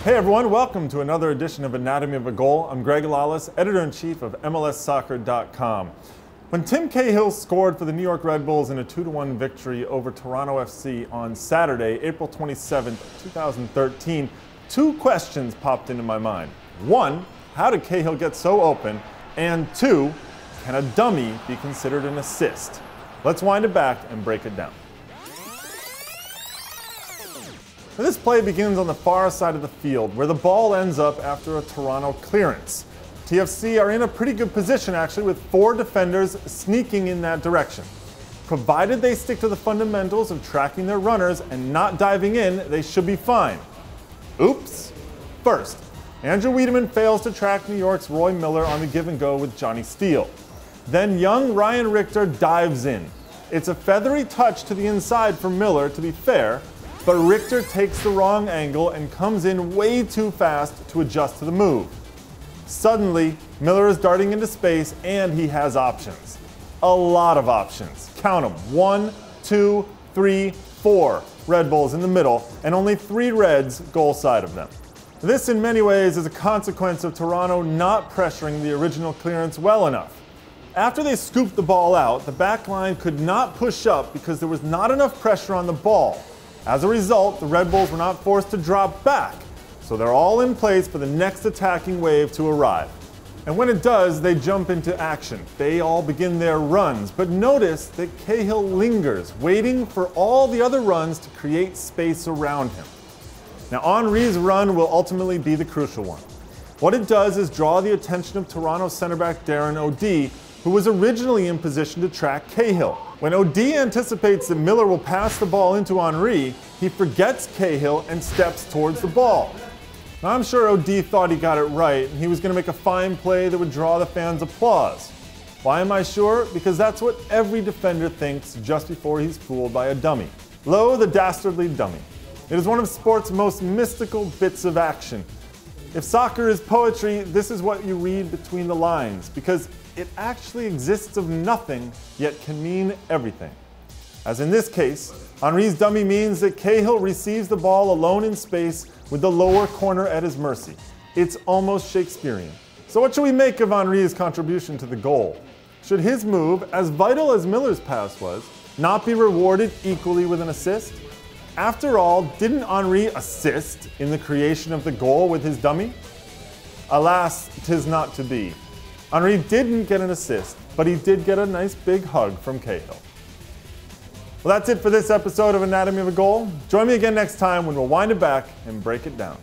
Hey everyone, welcome to another edition of Anatomy of a Goal. I'm Greg Lawless, editor-in-chief of MLSsoccer.com. When Tim Cahill scored for the New York Red Bulls in a 2-1 victory over Toronto FC on Saturday, April 27, 2013, two questions popped into my mind. One, how did Cahill get so open? And two, can a dummy be considered an assist? Let's wind it back and break it down. This play begins on the far side of the field, where the ball ends up after a Toronto clearance. TFC are in a pretty good position, actually, with 4 defenders sneaking in that direction. Provided they stick to the fundamentals of tracking their runners and not diving in, they should be fine. Oops. First, Andrew Wiedemann fails to track New York's Roy Miller on the give and go with Johnny Steele. Then young Ryan Richter dives in. It's a feathery touch to the inside for Miller, to be fair, but Richter takes the wrong angle and comes in way too fast to adjust to the move. Suddenly, Miller is darting into space and he has options. A lot of options. Count them. 1, 2, 3, 4 Red Bulls in the middle and only 3 Reds goal side of them. This in many ways is a consequence of Toronto not pressuring the original clearance well enough. After they scooped the ball out, the back line could not push up because there was not enough pressure on the ball. As a result, the Red Bulls were not forced to drop back, so they're all in place for the next attacking wave to arrive. And when it does, they jump into action. They all begin their runs, but notice that Cahill lingers, waiting for all the other runs to create space around him. Now, Henry's run will ultimately be the crucial one. What it does is draw the attention of Toronto center back Darren O'D, who was originally in position to track Cahill. When O'D anticipates that Miller will pass the ball into Henry, he forgets Cahill and steps towards the ball. Now, I'm sure O'D thought he got it right, and he was going to make a fine play that would draw the fans' applause. Why am I sure? Because that's what every defender thinks just before he's fooled by a dummy. Lo, the dastardly dummy. It is one of sport's most mystical bits of action. If soccer is poetry, this is what you read between the lines, because it actually exists of nothing, yet can mean everything. As in this case, Henry's dummy means that Cahill receives the ball alone in space with the lower corner at his mercy. It's almost Shakespearean. So what should we make of Henry's contribution to the goal? Should his move, as vital as Miller's pass was, not be rewarded equally with an assist? After all, didn't Henry assist in the creation of the goal with his dummy? Alas, 'tis not to be. Henry didn't get an assist, but he did get a nice big hug from Cahill. Well, that's it for this episode of Anatomy of a Goal. Join me again next time when we'll wind it back and break it down.